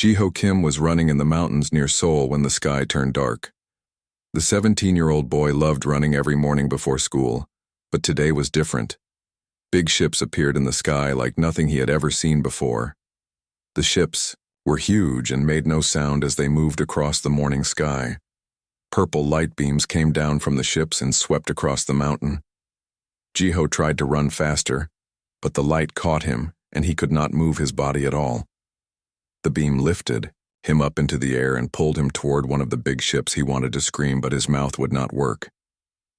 Jiho Kim was running in the mountains near Seoul when the sky turned dark. The 17-year-old boy loved running every morning before school, but today was different. Big ships appeared in the sky like nothing he had ever seen before. The ships were huge and made no sound as they moved across the morning sky. Purple light beams came down from the ships and swept across the mountain. Jiho tried to run faster, but the light caught him and he could not move his body at all. The beam lifted him up into the air and pulled him toward one of the big ships. He wanted to scream, but his mouth would not work.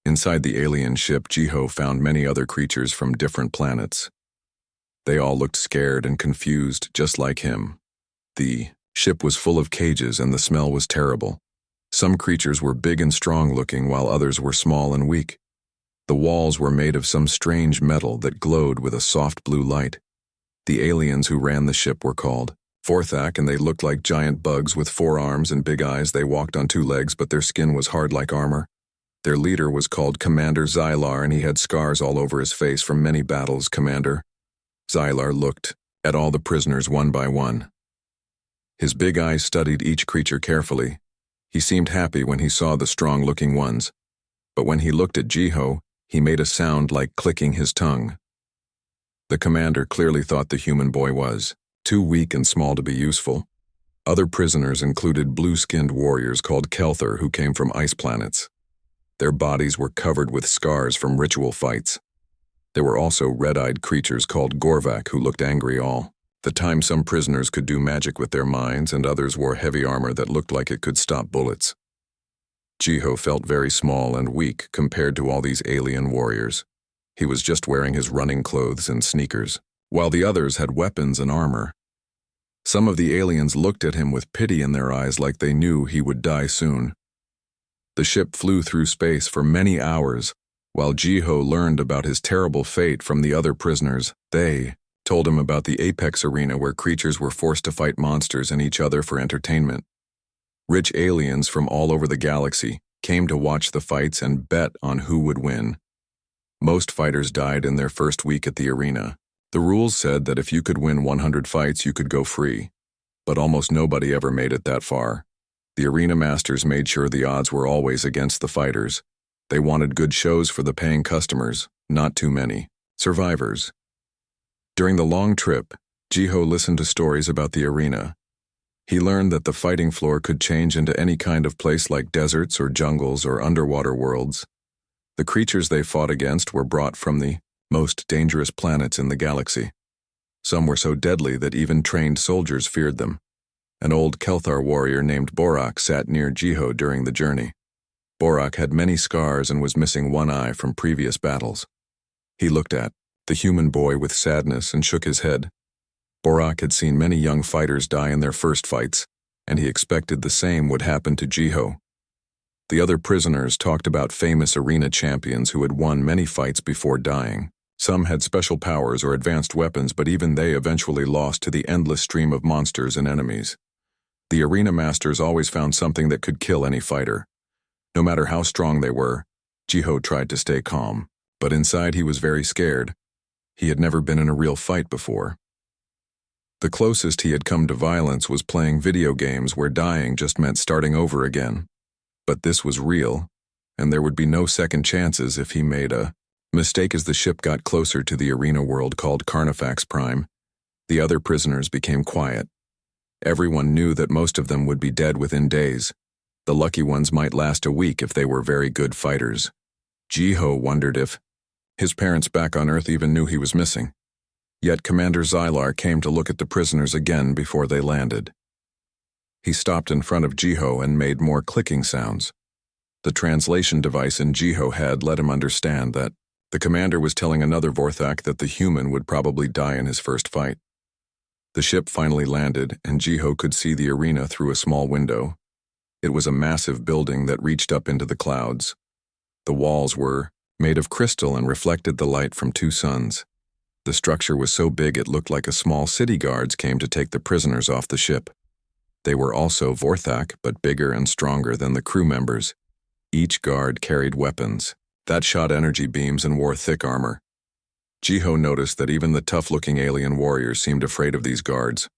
Inside the alien ship, Jiho found many other creatures from different planets. They all looked scared and confused, just like him. The ship was full of cages and the smell was terrible. Some creatures were big and strong-looking, while others were small and weak. The walls were made of some strange metal that glowed with a soft blue light. The aliens who ran the ship were called Vorthak, and they looked like giant bugs with 4 arms and big eyes. They walked on 2 legs, but their skin was hard like armor. Their leader was called Commander Xylar, and he had scars all over his face from many battles. Commander Xylar looked at all the prisoners one by one. His big eyes studied each creature carefully. He seemed happy when he saw the strong-looking ones, but when he looked at Jiho, he made a sound like clicking his tongue. The commander clearly thought the human boy was too weak and small to be useful. Other prisoners included blue-skinned warriors called Kelthar who came from ice planets. Their bodies were covered with scars from ritual fights. There were also red-eyed creatures called Gorvak who looked angry all the time. Some prisoners could do magic with their minds, and others wore heavy armor that looked like it could stop bullets. Jiho felt very small and weak compared to all these alien warriors. He was just wearing his running clothes and sneakers, while the others had weapons and armor. Some of the aliens looked at him with pity in their eyes, like they knew he would die soon. The ship flew through space for many hours, while Jiho learned about his terrible fate from the other prisoners. They told him about the Apex Arena, where creatures were forced to fight monsters and each other for entertainment. Rich aliens from all over the galaxy came to watch the fights and bet on who would win. Most fighters died in their first week at the arena. The rules said that if you could win 100 fights, you could go free, but almost nobody ever made it that far. The arena masters made sure the odds were always against the fighters. They wanted good shows for the paying customers, not too many survivors. During the long trip, Jiho listened to stories about the arena. He learned that the fighting floor could change into any kind of place, like deserts or jungles or underwater worlds. The creatures they fought against were brought from the most dangerous planets in the galaxy. Some were so deadly that even trained soldiers feared them. An old Kelthar warrior named Borak sat near Jiho during the journey. Borak had many scars and was missing one eye from previous battles. He looked at the human boy with sadness and shook his head. Borak had seen many young fighters die in their first fights, and he expected the same would happen to Jiho. The other prisoners talked about famous arena champions who had won many fights before dying. Some had special powers or advanced weapons, but even they eventually lost to the endless stream of monsters and enemies. The arena masters always found something that could kill any fighter. No matter how strong they were, Jiho tried to stay calm, but inside he was very scared. He had never been in a real fight before. The closest he had come to violence was playing video games where dying just meant starting over again. But this was real, and there would be no second chances if he made a mistake. As the ship got closer to the arena world called Carnifax Prime, the other prisoners became quiet. Everyone knew that most of them would be dead within days. The lucky ones might last a week if they were very good fighters. Jiho wondered if his parents back on Earth even knew he was missing. Yet Commander Xylar came to look at the prisoners again before they landed. He stopped in front of Jiho and made more clicking sounds. The translation device in Jiho head let him understand that the commander was telling another Vorthak that the human would probably die in his first fight. The ship finally landed, and Jiho could see the arena through a small window. It was a massive building that reached up into the clouds. The walls were made of crystal and reflected the light from 2 suns. The structure was so big it looked like a small city. Guards came to take the prisoners off the ship. They were also Vorthak, but bigger and stronger than the crew members. Each guard carried weapons that shot energy beams and wore thick armor. Jiho noticed that even the tough-looking alien warriors seemed afraid of these guards.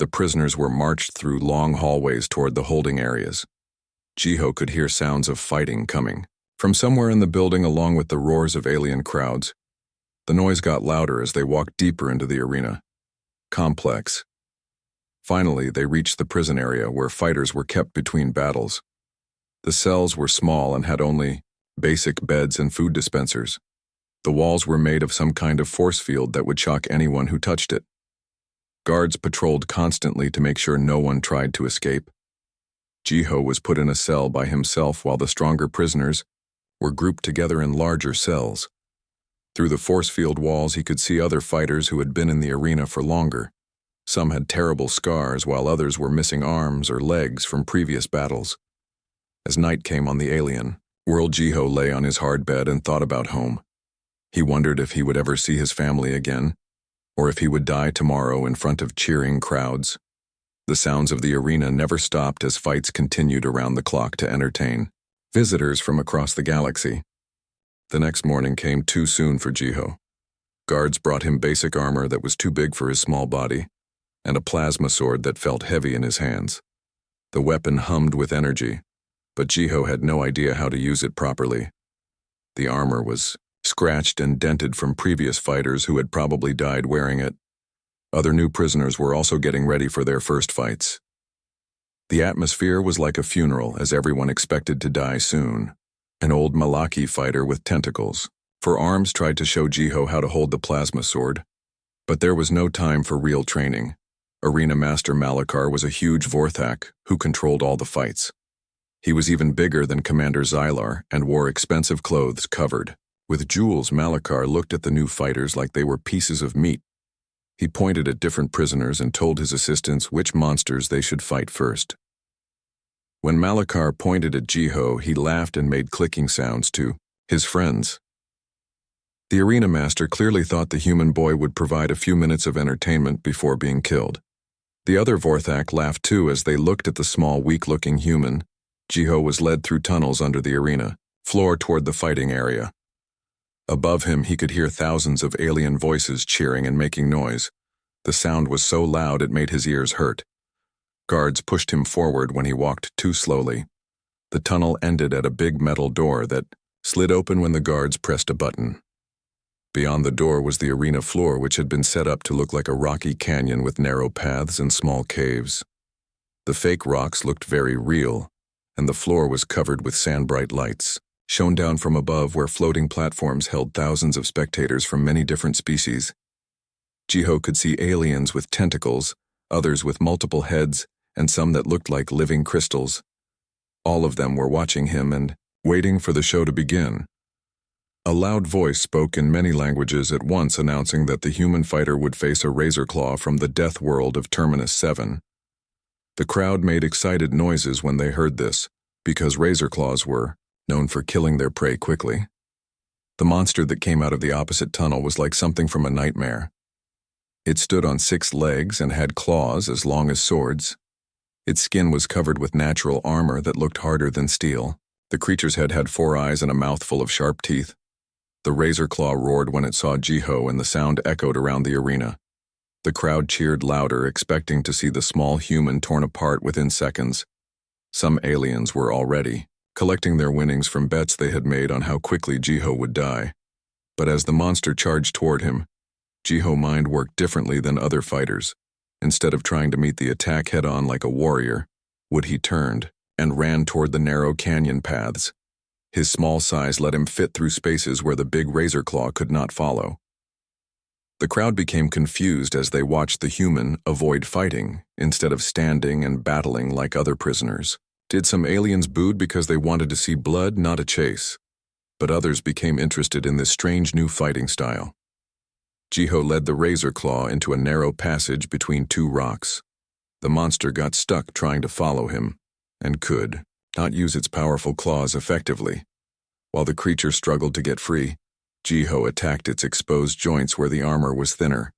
The prisoners were marched through long hallways toward the holding areas. Jiho could hear sounds of fighting coming from somewhere in the building, along with the roars of alien crowds. The noise got louder as they walked deeper into the arena. Complex. Finally, they reached the prison area where fighters were kept between battles. The cells were small and had only basic beds and food dispensers. The walls were made of some kind of force field that would shock anyone who touched it. Guards patrolled constantly to make sure no one tried to escape. Jiho was put in a cell by himself while the stronger prisoners were grouped together in larger cells. Through the force field walls, he could see other fighters who had been in the arena for longer. Some had terrible scars, while others were missing arms or legs from previous battles. As night came on the alien world, Jiho lay on his hard bed and thought about home. He wondered if he would ever see his family again, or if he would die tomorrow in front of cheering crowds. The sounds of the arena never stopped as fights continued around the clock to entertain visitors from across the galaxy. The next morning came too soon for Jiho. Guards brought him basic armor that was too big for his small body, and a plasma sword that felt heavy in his hands. The weapon hummed with energy, but Jiho had no idea how to use it properly. The armor was scratched and dented from previous fighters who had probably died wearing it. Other new prisoners were also getting ready for their first fights. The atmosphere was like a funeral, as everyone expected to die soon. An old Malaki fighter with tentacles for arms tried to show Jiho how to hold the plasma sword, but there was no time for real training. Arena Master Malakar was a huge Vorthak who controlled all the fights. He was even bigger than Commander Xylar and wore expensive clothes covered with jewels. Malakar looked at the new fighters like they were pieces of meat. He pointed at different prisoners and told his assistants which monsters they should fight first. When Malakar pointed at Jiho, he laughed and made clicking sounds to his friends. The arena master clearly thought the human boy would provide a few minutes of entertainment before being killed. The other Vorthak laughed too as they looked at the small, weak-looking human. Jiho was led through tunnels under the arena floor toward the fighting area. Above him, he could hear thousands of alien voices cheering and making noise. The sound was so loud it made his ears hurt. Guards pushed him forward when he walked too slowly. The tunnel ended at a big metal door that slid open when the guards pressed a button. Beyond the door was the arena floor, which had been set up to look like a rocky canyon with narrow paths and small caves. The fake rocks looked very real, and the floor was covered with sand-bright lights, shone down from above where floating platforms held thousands of spectators from many different species. Jiho could see aliens with tentacles, others with multiple heads, and some that looked like living crystals. All of them were watching him and waiting for the show to begin. A loud voice spoke in many languages at once, announcing that the human fighter would face a razor claw from the death world of Terminus 7. The crowd made excited noises when they heard this, because razor claws were known for killing their prey quickly. The monster that came out of the opposite tunnel was like something from a nightmare. It stood on 6 legs and had claws as long as swords. Its skin was covered with natural armor that looked harder than steel. The creature's head had 4 eyes and a mouth full of sharp teeth. The razor claw roared when it saw Jiho, and the sound echoed around the arena. The crowd cheered louder, expecting to see the small human torn apart within seconds. Some aliens were already collecting their winnings from bets they had made on how quickly Jiho would die. But as the monster charged toward him, Jiho's mind worked differently than other fighters. Instead of trying to meet the attack head-on like a warrior, he turned and ran toward the narrow canyon paths. His small size let him fit through spaces where the big razor claw could not follow. The crowd became confused as they watched the human avoid fighting instead of standing and battling like other prisoners. Did some aliens booed because they wanted to see blood, not a chase? But others became interested in this strange new fighting style. Jiho led the razor claw into a narrow passage between 2 rocks. The monster got stuck trying to follow him, and could not use its powerful claws effectively. While the creature struggled to get free, Jiho attacked its exposed joints where the armor was thinner.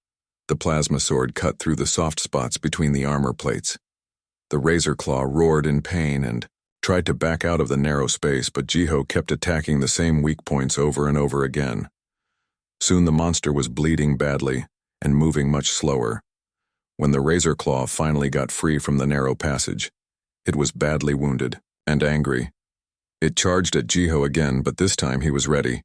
The plasma sword cut through the soft spots between the armor plates. The razor claw roared in pain and tried to back out of the narrow space, but Jiho kept attacking the same weak points over and over again. Soon the monster was bleeding badly and moving much slower. when the Razor Claw finally got free from the narrow passage. It was badly wounded and angry. It charged at Jiho again, but this time he was ready.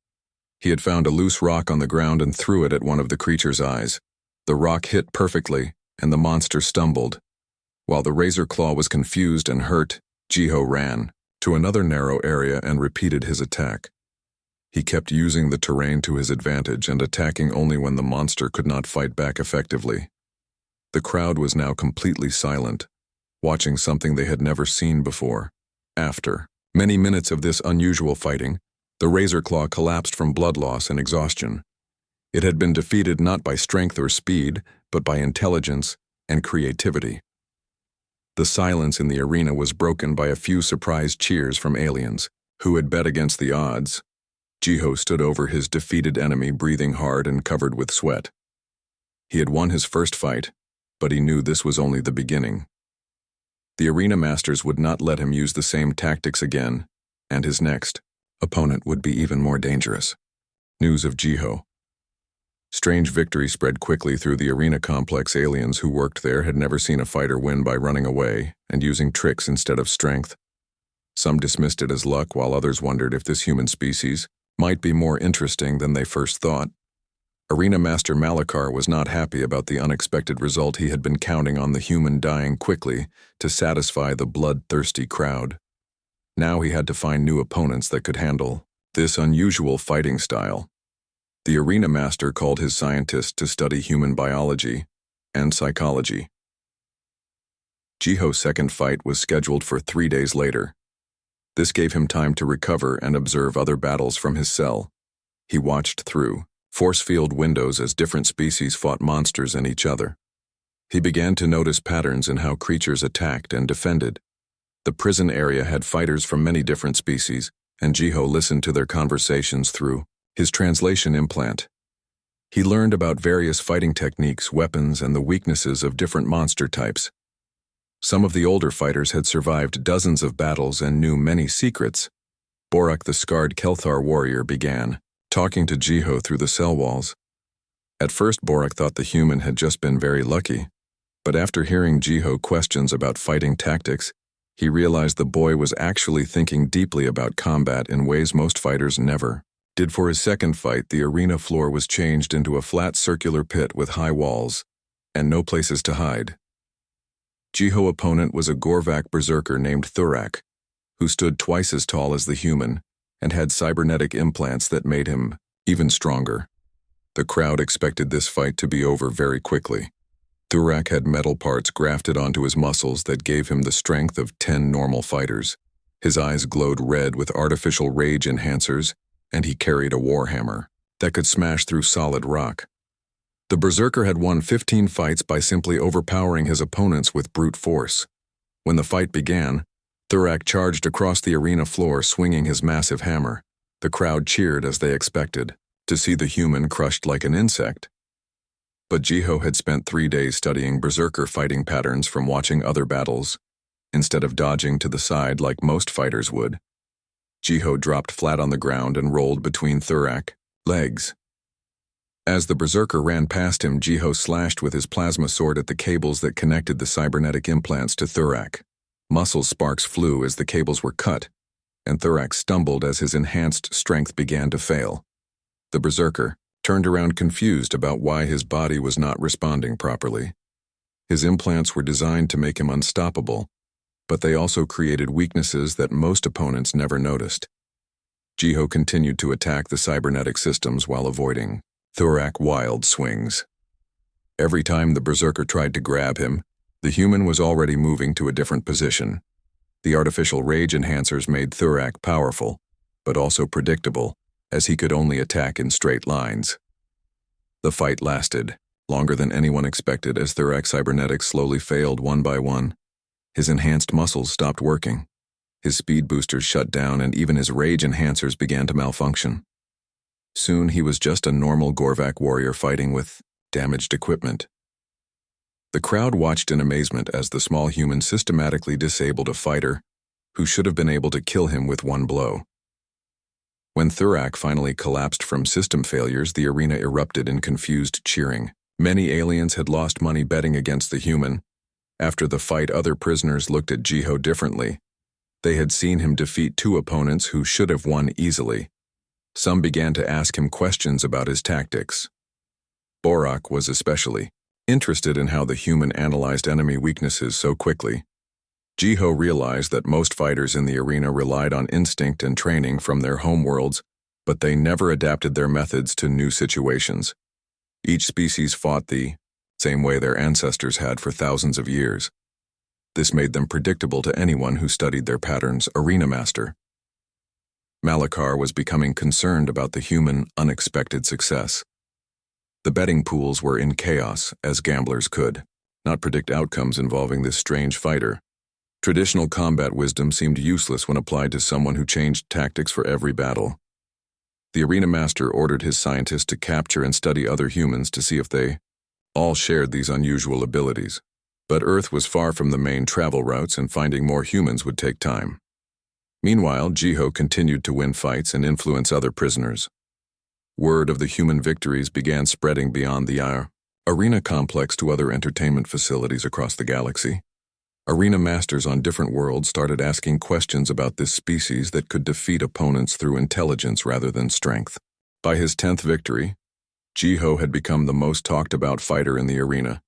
He had found a loose rock on the ground and threw it at one of the creature's eyes. The rock hit perfectly, and the monster stumbled. While the Razor Claw was confused and hurt, Jiho ran to another narrow area and repeated his attack. He kept using the terrain to his advantage and attacking only when the monster could not fight back effectively. The crowd was now completely silent, watching something they had never seen before. After many minutes of this unusual fighting, the Razor Claw collapsed from blood loss and exhaustion. It had been defeated not by strength or speed, but by intelligence and creativity. The silence in the arena was broken by a few surprised cheers from aliens, who had bet against the odds. Jiho stood over his defeated enemy, breathing hard and covered with sweat. He had won his first fight, but he knew this was only the beginning. The arena masters would not let him use the same tactics again, and his next opponent would be even more dangerous. News of Jiho. Strange victory spread quickly through the arena complex. Aliens who worked there had never seen a fighter win by running away and using tricks instead of strength. Some dismissed it as luck, while others wondered if this human species might be more interesting than they first thought. Arena Master Malachar was not happy about the unexpected result. He had been counting on the human dying quickly to satisfy the bloodthirsty crowd. Now he had to find new opponents that could handle this unusual fighting style. The Arena Master called his scientists to study human biology and psychology. Jiho's second fight was scheduled for 3 days later. This gave him time to recover and observe other battles from his cell. He watched through force field windows as different species fought monsters and each other. He began to notice patterns in how creatures attacked and defended. The prison area had fighters from many different species, and Jiho listened to their conversations through his translation implant. He learned about various fighting techniques, weapons, and the weaknesses of different monster types. Some of the older fighters had survived dozens of battles and knew many secrets. Borak, the scarred Kelthar warrior, began talking to Jiho through the cell walls. At first, Borak thought the human had just been very lucky, but after hearing Jiho questions about fighting tactics, he realized the boy was actually thinking deeply about combat in ways most fighters never did. For his second fight, the arena floor was changed into a flat circular pit with high walls and no places to hide. Jiho's opponent was a Gorvak berserker named Thurak, who stood twice as tall as the human and had cybernetic implants that made him even stronger. The crowd expected this fight to be over very quickly. Thurak had metal parts grafted onto his muscles that gave him the strength of 10 normal fighters. His eyes glowed red with artificial rage enhancers, and he carried a warhammer that could smash through solid rock. The berserker had won 15 fights by simply overpowering his opponents with brute force. When the fight began, Thurak charged across the arena floor, swinging his massive hammer. The crowd cheered as they expected to see the human crushed like an insect. But Jiho had spent 3 days studying berserker fighting patterns from watching other battles. Instead of dodging to the side like most fighters would, Jiho dropped flat on the ground and rolled between Thurak's legs. As the berserker ran past him, Jiho slashed with his plasma sword at the cables that connected the cybernetic implants to Thurak. Muscle sparks flew as the cables were cut, and Thurak stumbled as his enhanced strength began to fail. The berserker turned around confused about why his body was not responding properly. His implants were designed to make him unstoppable, but they also created weaknesses that most opponents never noticed. Jiho continued to attack the cybernetic systems while avoiding Thurak's wild swings. Every time the berserker tried to grab him, the human was already moving to a different position. The artificial rage enhancers made Thurak powerful, but also predictable, as he could only attack in straight lines. The fight lasted longer than anyone expected as Thurak's cybernetics slowly failed one by one. His enhanced muscles stopped working. His speed boosters shut down, and even his rage enhancers began to malfunction. Soon he was just a normal Gorvak warrior fighting with damaged equipment. The crowd watched in amazement as the small human systematically disabled a fighter who should have been able to kill him with one blow. When Thurak finally collapsed from system failures, the arena erupted in confused cheering. Many aliens had lost money betting against the human. After the fight, other prisoners looked at Jiho differently. They had seen him defeat two opponents who should have won easily. Some began to ask him questions about his tactics. Borak was especially interested in how the human analyzed enemy weaknesses so quickly. Jiho realized that most fighters in the arena relied on instinct and training from their homeworlds, but they never adapted their methods to new situations. Each species fought the same way their ancestors had for thousands of years. This made them predictable to anyone who studied their patterns. Arena Master Malakar was becoming concerned about the human unexpected success. The betting pools were in chaos, as gamblers could not predict outcomes involving this strange fighter. Traditional combat wisdom seemed useless when applied to someone who changed tactics for every battle. The Arena Master ordered his scientists to capture and study other humans to see if they all shared these unusual abilities. But Earth was far from the main travel routes, and finding more humans would take time. Meanwhile, Jiho continued to win fights and influence other prisoners. Word of the human victories began spreading beyond the arena complex to other entertainment facilities across the galaxy. Arena masters on different worlds started asking questions about this species that could defeat opponents through intelligence rather than strength. By his 10th victory, Jiho had become the most talked about fighter in the arena.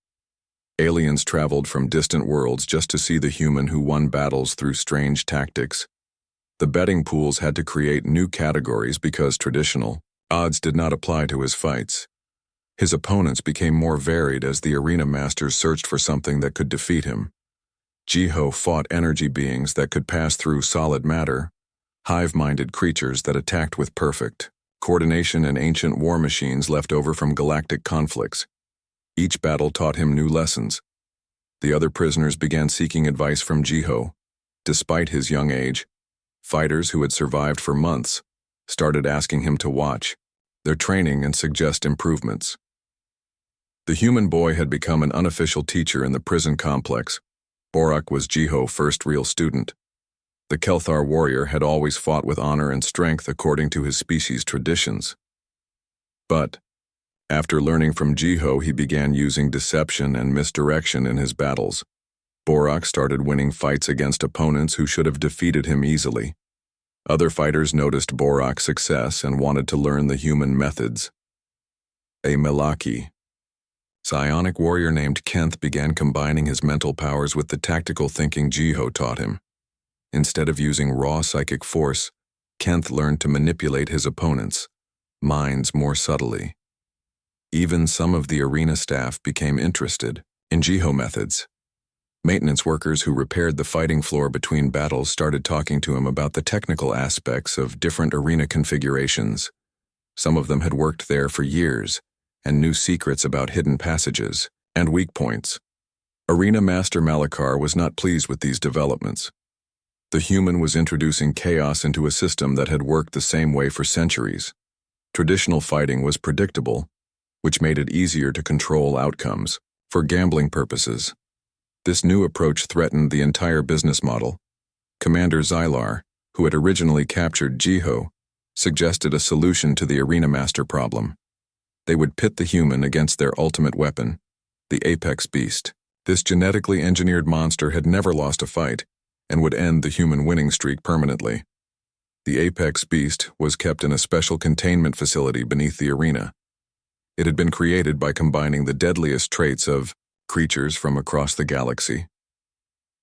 Aliens traveled from distant worlds just to see the human who won battles through strange tactics. The betting pools had to create new categories because traditional odds did not apply to his fights. His opponents became more varied as the arena masters searched for something that could defeat him. Jiho fought energy beings that could pass through solid matter, hive-minded creatures that attacked with perfect coordination, and ancient war machines left over from galactic conflicts. Each battle taught him new lessons. The other prisoners began seeking advice from Jiho. Despite his young age, fighters who had survived for months started asking him to watch their training and suggest improvements. The human boy had become an unofficial teacher in the prison complex. Borak was Jiho's first real student. The Kelthar warrior had always fought with honor and strength according to his species' traditions. But after learning from Jiho, he began using deception and misdirection in his battles. Borak started winning fights against opponents who should have defeated him easily. Other fighters noticed Borak's success and wanted to learn the human methods. A Melaki psionic warrior named Kenth began combining his mental powers with the tactical thinking Jiho taught him. Instead of using raw psychic force, Kenth learned to manipulate his opponents' minds more subtly. Even some of the arena staff became interested in Jiho methods. Maintenance workers who repaired the fighting floor between battles started talking to him about the technical aspects of different arena configurations. Some of them had worked there for years and knew secrets about hidden passages and weak points. Arena Master Malakar was not pleased with these developments. The human was introducing chaos into a system that had worked the same way for centuries. Traditional fighting was predictable, which made it easier to control outcomes for gambling purposes. This new approach threatened the entire business model. Commander Xylar, who had originally captured Jiho, suggested a solution to the Arena Master problem. They would pit the human against their ultimate weapon, the apex beast. This genetically engineered monster had never lost a fight and would end the human winning streak permanently. The apex beast was kept in a special containment facility beneath the arena. It had been created by combining the deadliest traits of creatures from across the galaxy.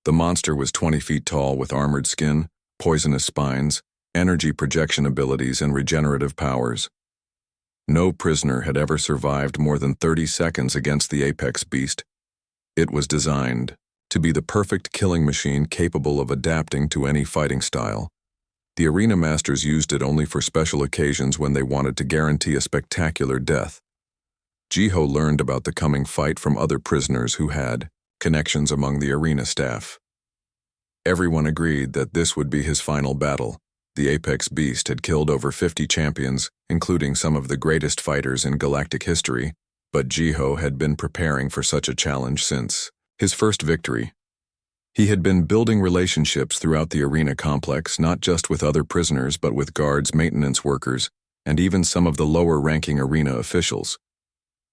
The monster was 20 feet tall with armored skin, poisonous spines, energy projection abilities, and regenerative powers. No prisoner had ever survived more than 30 seconds against the apex beast. It was designed to be the perfect killing machine capable of adapting to any fighting style. The arena masters used it only for special occasions when they wanted to guarantee a spectacular death. Jiho learned about the coming fight from other prisoners who had connections among the arena staff. Everyone agreed that this would be his final battle. The apex beast had killed over 50 champions, including some of the greatest fighters in galactic history, but Jiho had been preparing for such a challenge since his first victory. He had been building relationships throughout the arena complex, not just with other prisoners but with guards, maintenance workers, and even some of the lower-ranking arena officials.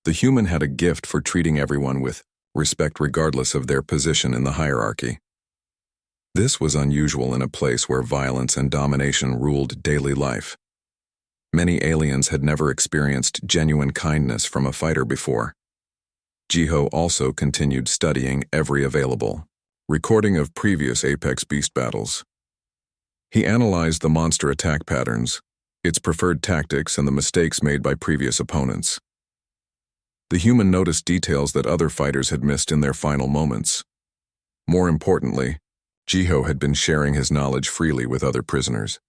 The human had a gift for treating everyone with respect regardless of their position in the hierarchy. This was unusual in a place where violence and domination ruled daily life. Many aliens had never experienced genuine kindness from a fighter before. Jiho also continued studying every available recording of previous Apex Beast battles. He analyzed the monster attack patterns, its preferred tactics, and the mistakes made by previous opponents. The human noticed details that other fighters had missed in their final moments. More importantly, Jiho had been sharing his knowledge freely with other prisoners.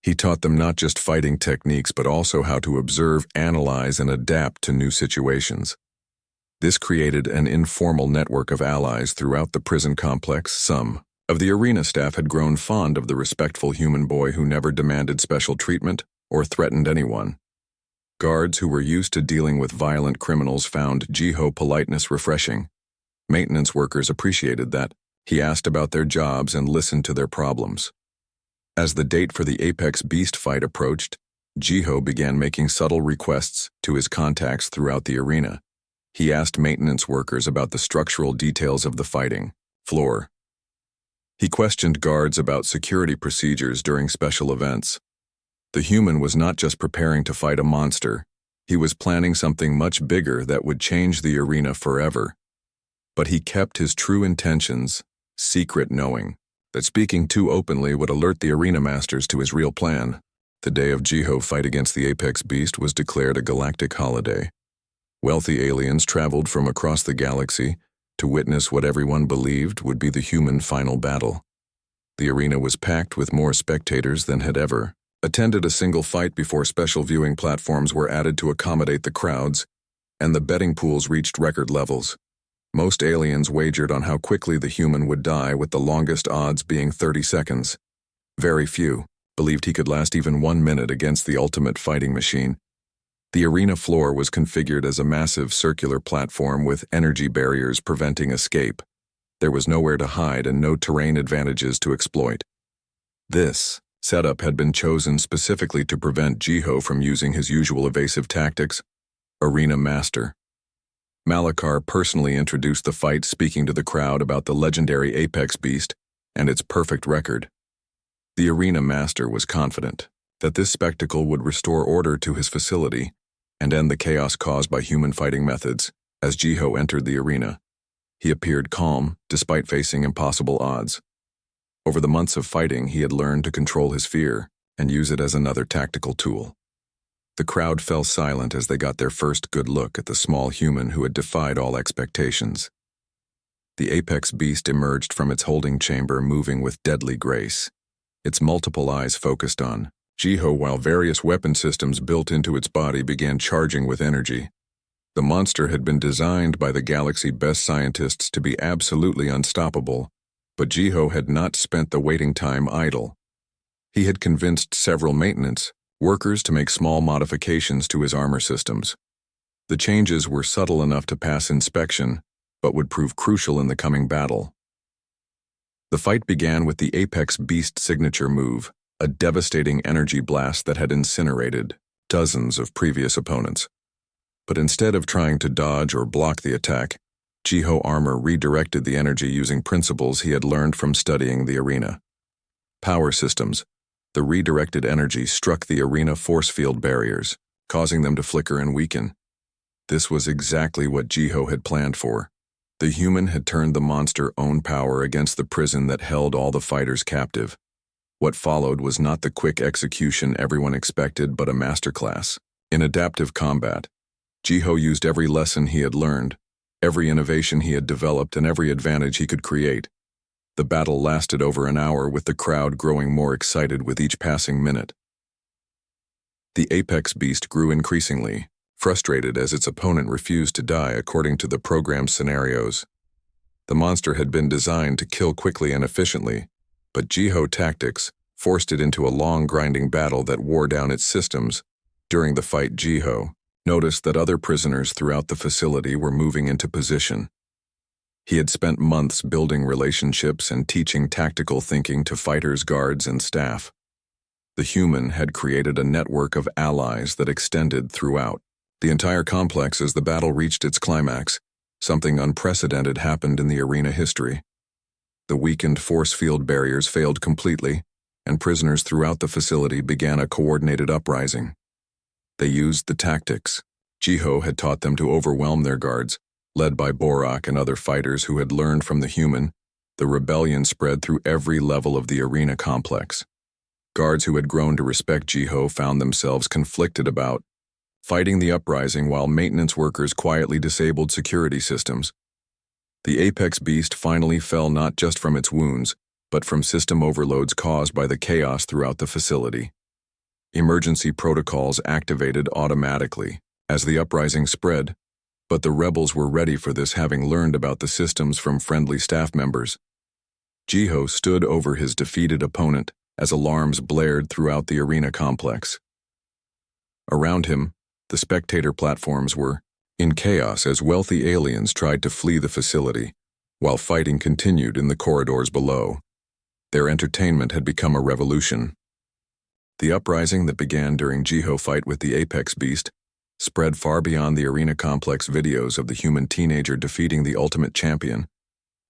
He taught them not just fighting techniques but also how to observe, analyze, and adapt to new situations. This created an informal network of allies throughout the prison complex. Some of the arena staff had grown fond of the respectful human boy who never demanded special treatment or threatened anyone. Guards who were used to dealing with violent criminals found Jiho politeness refreshing. Maintenance workers appreciated that he asked about their jobs and listened to their problems. As the date for the Apex Beast fight approached, Jiho began making subtle requests to his contacts throughout the arena. He asked maintenance workers about the structural details of the fighting floor. He questioned guards about security procedures during special events. The human was not just preparing to fight a monster, he was planning something much bigger that would change the arena forever. But he kept his true intentions secret, knowing that speaking too openly would alert the arena masters to his real plan. The day of Jiho's fight against the Apex Beast was declared a galactic holiday. Wealthy aliens traveled from across the galaxy to witness what everyone believed would be the human final battle. The arena was packed with more spectators than had ever attended a single fight before. Special viewing platforms were added to accommodate the crowds, and the betting pools reached record levels. Most aliens wagered on how quickly the human would die, with the longest odds being 30 seconds. Very few believed he could last even 1 minute against the ultimate fighting machine. The arena floor was configured as a massive circular platform with energy barriers preventing escape. There was nowhere to hide and no terrain advantages to exploit. This setup had been chosen specifically to prevent Jiho from using his usual evasive tactics. Arena Master Malachar personally introduced the fight, speaking to the crowd about the legendary Apex Beast and its perfect record. The Arena Master was confident that this spectacle would restore order to his facility and end the chaos caused by human fighting methods. As Jiho entered the arena, he appeared calm despite facing impossible odds. Over the months of fighting, he had learned to control his fear and use it as another tactical tool. The crowd fell silent as they got their first good look at the small human who had defied all expectations. The Apex Beast emerged from its holding chamber, moving with deadly grace. Its multiple eyes focused on Jiho, while various weapon systems built into its body began charging with energy. The monster had been designed by the galaxy's best scientists to be absolutely unstoppable, but Jiho had not spent the waiting time idle. He had convinced several maintenance workers to make small modifications to his armor systems. The changes were subtle enough to pass inspection, but would prove crucial in the coming battle. The fight began with the Apex Beast signature move, a devastating energy blast that had incinerated dozens of previous opponents. But instead of trying to dodge or block the attack, Jiho armor redirected the energy using principles he had learned from studying the arena. Power systems. The redirected energy struck the arena force field barriers, causing them to flicker and weaken. This was exactly what Jiho had planned for. The human had turned the monster's own power against the prison that held all the fighters captive. What followed was not the quick execution everyone expected, but a masterclass in adaptive combat. Jiho used every lesson he had learned, every innovation he had developed, and every advantage he could create. The battle lasted over an hour, with the crowd growing more excited with each passing minute. The Apex Beast grew increasingly frustrated as its opponent refused to die according to the program's scenarios. The monster had been designed to kill quickly and efficiently, but Jiho tactics forced it into a long, grinding battle that wore down its systems. During the fight, Jiho noticed that other prisoners throughout the facility were moving into position. He had spent months building relationships and teaching tactical thinking to fighters, guards, and staff. The human had created a network of allies that extended throughout The entire complex as the battle reached its climax. Something unprecedented happened in the arena history. The weakened force field barriers failed completely, and prisoners throughout the facility began a coordinated uprising. They used the tactics Jiho had taught them to overwhelm their guards. Led by Borak and other fighters who had learned from the human, the rebellion spread through every level of the arena complex. Guards who had grown to respect Jiho found themselves conflicted about fighting the uprising while maintenance workers quietly disabled security systems. The apex beast finally fell not just from its wounds, but from system overloads caused by the chaos throughout the facility. Emergency protocols activated automatically as the uprising spread, but the rebels were ready for this, having learned about the systems from friendly staff members. Jiho stood over his defeated opponent as alarms blared throughout the arena complex. Around him, the spectator platforms were in chaos as wealthy aliens tried to flee the facility, while fighting continued in the corridors below. Their entertainment had become a revolution. The uprising that began during Jiho's fight with the apex beast spread far beyond the arena complex. Videos of the human teenager defeating the ultimate champion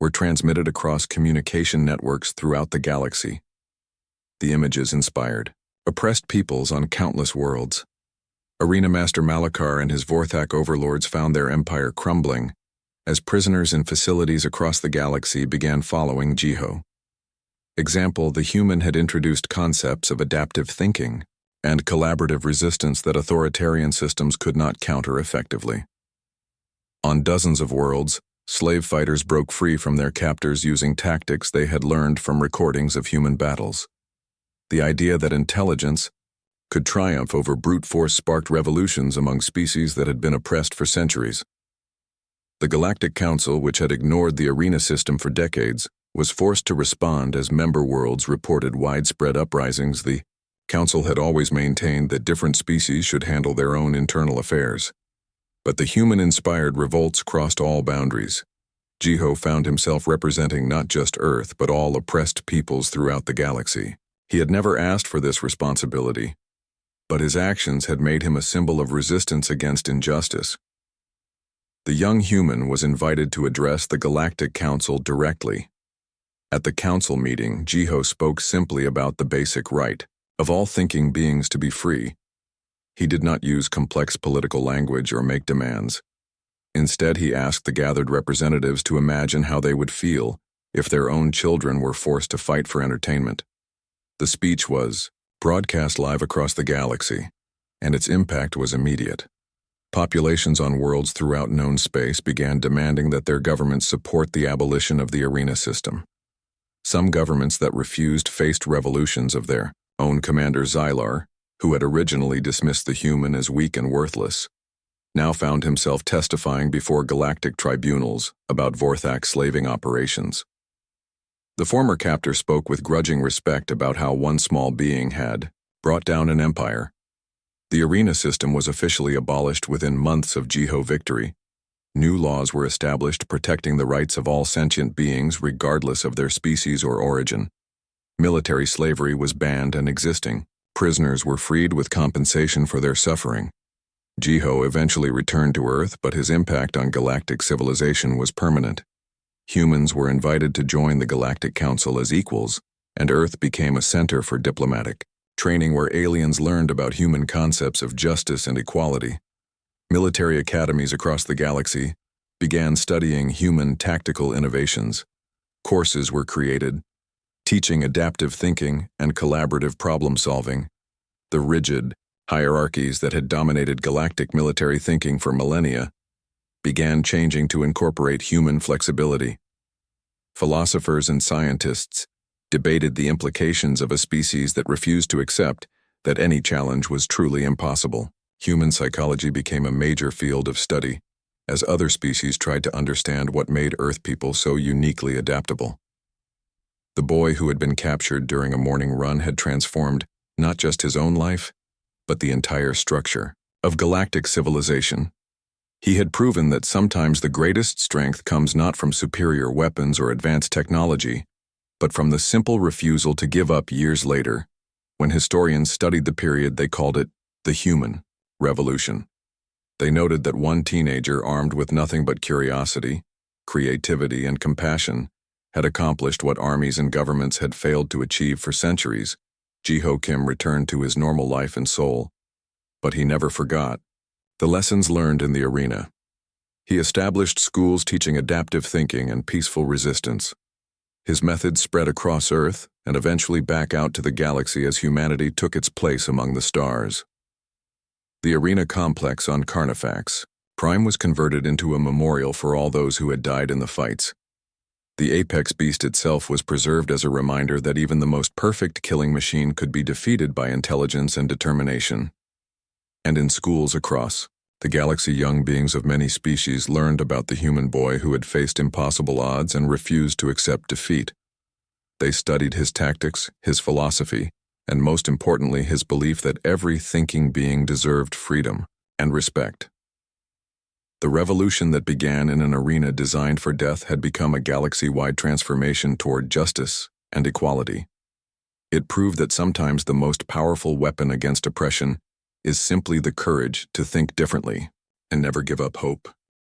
were transmitted across communication networks throughout the galaxy. The images inspired oppressed peoples on countless worlds. Arena Master Malakar and his Vorthak overlords found their empire crumbling as prisoners in facilities across the galaxy began following Jiho. Example, the human had introduced concepts of adaptive thinking and collaborative resistance that authoritarian systems could not counter effectively. On dozens of worlds, slave fighters broke free from their captors using tactics they had learned from recordings of human battles. The idea that intelligence could triumph over brute force sparked revolutions among species that had been oppressed for centuries. The Galactic Council, which had ignored the arena system for decades, was forced to respond as member worlds reported widespread uprisings. The Council had always maintained that different species should handle their own internal affairs. But the human-inspired revolts crossed all boundaries. Jiho found himself representing not just Earth but all oppressed peoples throughout the galaxy. He had never asked for this responsibility, but his actions had made him a symbol of resistance against injustice. The young human was invited to address the Galactic Council directly. At the council meeting, Jiho spoke simply about the basic right of all thinking beings to be free. He did not use complex political language or make demands. Instead, he asked the gathered representatives to imagine how they would feel if their own children were forced to fight for entertainment. The speech was broadcast live across the galaxy, and its impact was immediate. Populations on worlds throughout known space began demanding that their governments support the abolition of the arena system. Some governments that refused faced revolutions of their own. Commander Xylar, who had originally dismissed the human as weak and worthless, now found himself testifying before galactic tribunals about Vorthak slaving operations. The former captor spoke with grudging respect about how one small being had brought down an empire. The arena system was officially abolished within months of Jiho victory. New laws were established protecting the rights of all sentient beings regardless of their species or origin. Military slavery was banned and existing. Prisoners were freed with compensation for their suffering. Jiho eventually returned to Earth, but his impact on galactic civilization was permanent. Humans were invited to join the Galactic Council as equals, and Earth became a center for diplomatic training where aliens learned about human concepts of justice and equality. Military academies across the galaxy began studying human tactical innovations. Courses were created, teaching adaptive thinking and collaborative problem-solving. The rigid hierarchies that had dominated galactic military thinking for millennia began changing to incorporate human flexibility. Philosophers and scientists debated the implications of a species that refused to accept that any challenge was truly impossible. Human psychology became a major field of study as other species tried to understand what made Earth people so uniquely adaptable. The boy who had been captured during a morning run had transformed not just his own life, but the entire structure of galactic civilization. He had proven that sometimes the greatest strength comes not from superior weapons or advanced technology, but from the simple refusal to give up years later. When historians studied the period, they called it the human revolution. They noted that one teenager armed with nothing but curiosity, creativity, and compassion had accomplished what armies and governments had failed to achieve for centuries. Jiho Kim returned to his normal life in Seoul, but he never forgot the lessons learned in the arena. He established schools teaching adaptive thinking and peaceful resistance. His methods spread across Earth and eventually back out to the galaxy as humanity took its place among the stars. The arena complex on Carnifax Prime was converted into a memorial for all those who had died in the fights. The apex beast itself was preserved as a reminder that even the most perfect killing machine could be defeated by intelligence and determination. And in schools across the galaxy, young beings of many species learned about the human boy who had faced impossible odds and refused to accept defeat. They studied his tactics, his philosophy, and most importantly, his belief that every thinking being deserved freedom and respect. The revolution that began in an arena designed for death had become a galaxy-wide transformation toward justice and equality. It proved that sometimes the most powerful weapon against oppression is simply the courage to think differently and never give up hope.